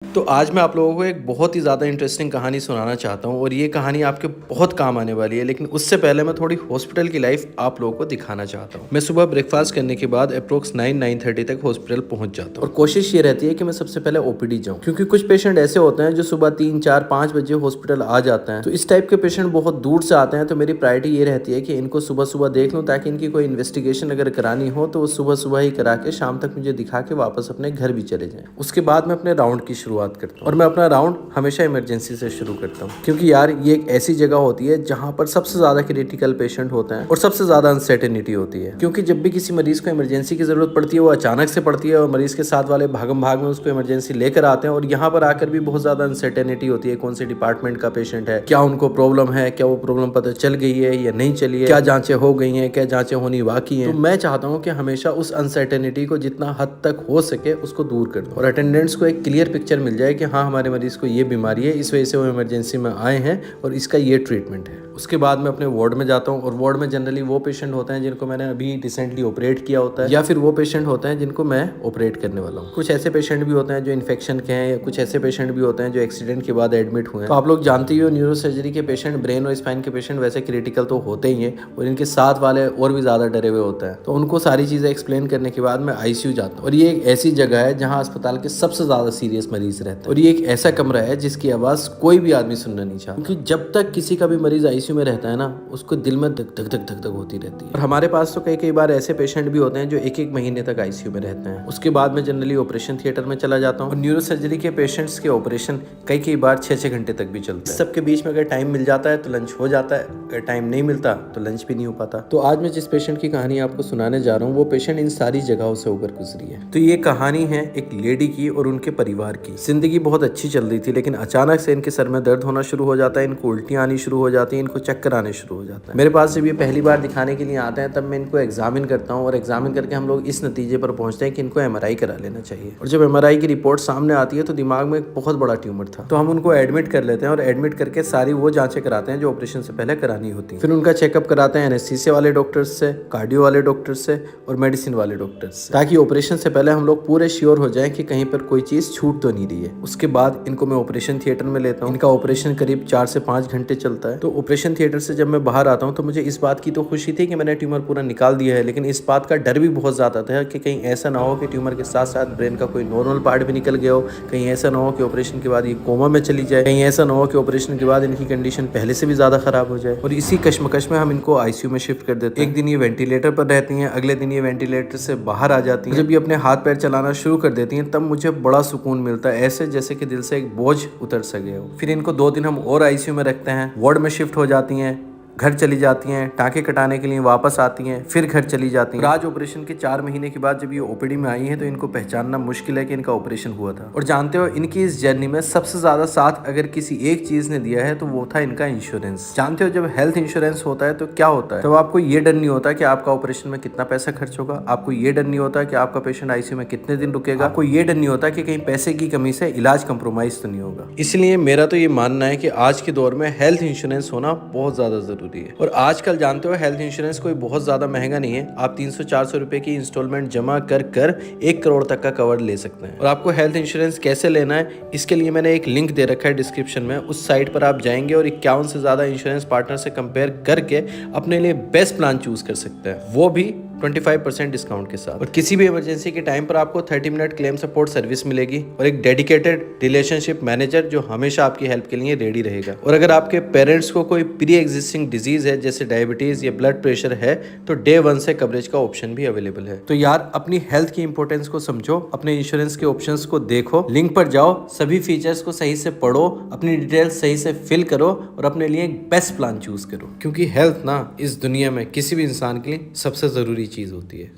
तो आज मैं आप लोगों को एक बहुत ही ज़्यादा इंटरेस्टिंग कहानी सुनाना चाहता हूँ और ये कहानी आपके बहुत काम आने वाली है। लेकिन उससे पहले मैं थोड़ी हॉस्पिटल की लाइफ आप लोगों को दिखाना चाहता हूँ। मैं सुबह ब्रेकफास्ट करने के बाद अप्रोक्स 9-9:30 तक हॉस्पिटल पहुंच जाता हूँ और कोशिश ये रहती है कि मैं सबसे पहले ओपीडी जाऊँ, क्योंकि कुछ पेशेंट ऐसे होते हैं जो सुबह 3-4-5 बजे हॉस्पिटल आ जाते हैं। तो इस टाइप के पेशेंट बहुत दूर से आते हैं, तो मेरी प्रायोरिटी ये रहती है कि इनको सुबह सुबह देख लूँ, ताकि इनकी कोई इन्वेस्टिगेशन अगर करानी हो तो वो सुबह सुबह ही करा के शाम तक मुझे दिखा के वापस अपने घर भी चले जाएं। उसके बाद मैं अपने राउंड की शुरुआत करता हूँ और मैं अपना राउंड हमेशा इमरजेंसी से शुरू करता हूँ, क्योंकि यार ये एक ऐसी जगह होती है जहाँ पर सबसे ज्यादा क्रिटिकल पेशेंट होते हैं और सबसे ज्यादा अनसर्टेनिटी होती है। क्योंकि जब भी किसी मरीज को इमरजेंसी की जरूरत पड़ती है वो अचानक से पड़ती है और मरीज के साथ वाले भागम भाग में उसको इमरजेंसी लेकर आते हैं और यहाँ पर आकर भी बहुत ज्यादा अनसर्टेनिटी होती है। कौन से डिपार्टमेंट का पेशेंट है, क्या उनको प्रॉब्लम है, क्या वो प्रॉब्लम पता चल गई है या नहीं चली है, क्या जांचें हो गई हैं, क्या जांचें होनी बाकी हैं। तो मैं चाहता हूँ कि हमेशा उस अनसर्टेनिटी को जितना हद तक हो सके उसको दूर कर दो और अटेंडेंट्स को एक क्लियर पिक्चर मिल जाए कि हाँ, हमारे मरीज को ये बीमारी है, इस वजह से वो इमरजेंसी में आए हैं और इसका ये ट्रीटमेंट है। उसके बाद मैं अपने वार्ड में जाता हूँ और वार्ड में जनरली वो पेशेंट होते हैं जिनको मैंने अभी रिसेंटली ऑपरेट किया होता है, या फिर वो पेशेंट होते हैं जिनको मैं ऑपरेट करने वाला हूँ। कुछ ऐसे पेशेंट भी होते हैं जो इन्फेक्शन के हैं, या कुछ ऐसे पेशेंट भी होते हैं जो एक्सीडेंट के बाद एडमिट हुए हैं। तो आप लोग जानते ही हो, न्यूरो सर्जरी के पेशेंट, ब्रेन और स्पाइन के पेशेंट वैसे क्रिटिकल तो होते ही हैं और इनके साथ वाले और भी ज्यादा डरे हुए होते हैं। तो उनको सारी चीजें एक्सप्लेन करने के बाद मैं आईसीयू जाता हूँ और ये एक ऐसी जगह है जहाँ अस्पताल के सबसे ज्यादा सीरियस मरीज रहते हैं और ये एक ऐसा कमरा है जिसकी आवाज कोई भी आदमी सुनना नहीं चाहता, क्योंकि जब तक किसी का भी मरीज आईसीयू में रहता है ना, उसको दिल में धक धक धक धक धक होती रहती है। और हमारे पास तो कई बार ऐसे पेशेंट भी होते हैं जो एक महीने तक आईसीयू में रहते हैं। उसके बाद मैं जनरली ऑपरेशन थिएटर में चला जाता हूँ और न्यूरो सर्जरी के पेशेंट्स के ऑपरेशन कई बार 6-6 घंटे तक भी चलते हैं। सबके बीच में अगर टाइम मिल जाता है तो लंच हो जाता है, अगर टाइम नहीं मिलता तो लंच भी नहीं हो पाता। तो आज मैं जिस पेशेंट की कहानी आपको सुनाने जा रहा हूँ वो पेशेंट इन सारी जगहों से होकर गुजरी है। तो ये कहानी है एक लेडी की और उनके परिवार की। जिंदगी बहुत अच्छी चल रही थी, लेकिन अचानक से इनके सर में दर्द होना शुरू हो जाता है, इनको उल्टियां आनी शुरू हो जाती है, इनको चक्कर आने शुरू हो जाता है। मेरे पास जब ये पहली बार दिखाने के लिए आते हैं तब मैं इनको एग्जामिन करता हूँ और एग्जामिन करके हम लोग इस नतीजे पर पहुंचते हैं कि इनको एमआरआई करा लेना चाहिए। और जब एमआरआई की रिपोर्ट सामने आती है तो दिमाग में एक बहुत बड़ा ट्यूमर था। तो हम उनको एडमिट कर लेते हैं और एडमिट करके सारी वो जांचें कराते हैं जो ऑपरेशन से पहले करानी होती है। फिर उनका चेकअप कराते हैं एनेस्थीसिया वाले डॉक्टर्स से, कार्डियो वाले डॉक्टर्स से और मेडिसिन वाले डॉक्टर्स से, ताकि ऑपरेशन से पहले हम लोग पूरे श्योर हो जाएं कि कहीं पर कोई चीज छूट तो नहीं रही है। उसके बाद इनको मैं ऑपरेशन थिएटर में लेता हूँ। इनका ऑपरेशन करीब 4 से 5 घंटे चलता है। तो ऑपरेशन थिएटर से जब मैं बाहर आता हूँ तो मुझे इस बात की तो खुशी थी कि मैंने ट्यूमर पूरा निकाल दिया है, लेकिन इस बात का डर भी बहुत ज्यादा था कि कहीं ऐसा ना हो कि ट्यूमर के साथ साथ ब्रेन का कोई नॉर्मल पार्ट भी निकल गया हो, कहीं ऐसा ना हो कि ऑपरेशन के बाद ये कोमा में चली जाए, कहीं ऐसा ना हो कि ऑपरेशन के बाद इनकी कंडीशन पहले से भी ज्यादा खराब हो जाए। और इसी कश्मकश में हम इनको आईसीयू में शिफ्ट कर देते हैं। एक दिन ये वेंटिलेटर पर रहती हैं, अगले दिन ये वेंटिलेटर से बाहर आ जाती हैं। जब ये अपने हाथ पैर चलाना शुरू कर देती हैं तब मुझे बड़ा सुकून मिलता है, ऐसे जैसे कि दिल से एक बोझ उतर सके हो। फिर इनको 2 दिन हम और आईसीयू में रखते हैं, वार्ड में शिफ्ट हो जाती हैं, घर चली जाती हैं, टाँके कटाने के लिए वापस आती हैं, फिर घर चली जाती हैं। आज ऑपरेशन के 4 महीने के बाद जब ये ओपीडी में आई हैं तो इनको पहचानना मुश्किल है कि इनका ऑपरेशन हुआ था। और जानते हो, इनकी इस जर्नी में सबसे ज्यादा साथ अगर किसी एक चीज ने दिया है तो वो था इनका इंश्योरेंस। जानते हो, जब हेल्थ इंश्योरेंस होता है तो क्या होता है, तो आपको ये डर नहीं होता कि आपका ऑपरेशन में कितना पैसा खर्च होगा, आपको ये डर नहीं होता कि आपका पेशेंट आईसीयू में कितने दिन रुकेगा, आपको ये डर नहीं होता कि कहीं पैसे की कमी से इलाज कंप्रोमाइज तो नहीं होगा। इसलिए मेरा तो ये मानना है कि आज के दौर में हेल्थ इंश्योरेंस होना बहुत ज्यादा जरूरी है। और आजकल जानते हो, हेल्थ इंश्योरेंस कोई बहुत ज्यादा महंगा नहीं है। आप 300-400 रुपए की इंस्टॉलमेंट जमा कर 1 करोड़ तक का कवर ले सकते हैं। और आपको हेल्थ इंश्योरेंस कैसे लेना है इसके लिए मैंने एक लिंक दे रखा है डिस्क्रिप्शन में। उस साइट पर आप जाएंगे और 51 से ज्यादा इंश्योरेंस पार्टनर से कंपेयर करके अपने लिए बेस्ट प्लान चूज कर सकते हैं, वो भी 25% डिस्काउंट के साथ। और किसी भी इमरजेंसी के टाइम पर आपको 30 मिनट क्लेम सपोर्ट सर्विस मिलेगी और एक डेडिकेटेड रिलेशनशिप मैनेजर जो हमेशा आपकी हेल्प के लिए रेडी रहेगा। और अगर आपके पेरेंट्स को कोई प्री एग्जिस्टिंग डिजीज है जैसे डायबिटीज या ब्लड प्रेशर है तो डे 1 से कवरेज का ऑप्शन भी अवेलेबल है। तो यार, अपनी हेल्थ की इंपॉर्टेंस को समझो, अपने इंश्योरेंस के ऑप्शंस को देखो, लिंक पर जाओ, सभी फीचर्स को सही से पढ़ो, अपनी डिटेल्स सही से फिल करो और अपने लिए एक बेस्ट प्लान चूज करो, क्योंकि हेल्थ ना इस दुनिया में किसी भी इंसान के लिए सबसे जरूरी चीज होती है।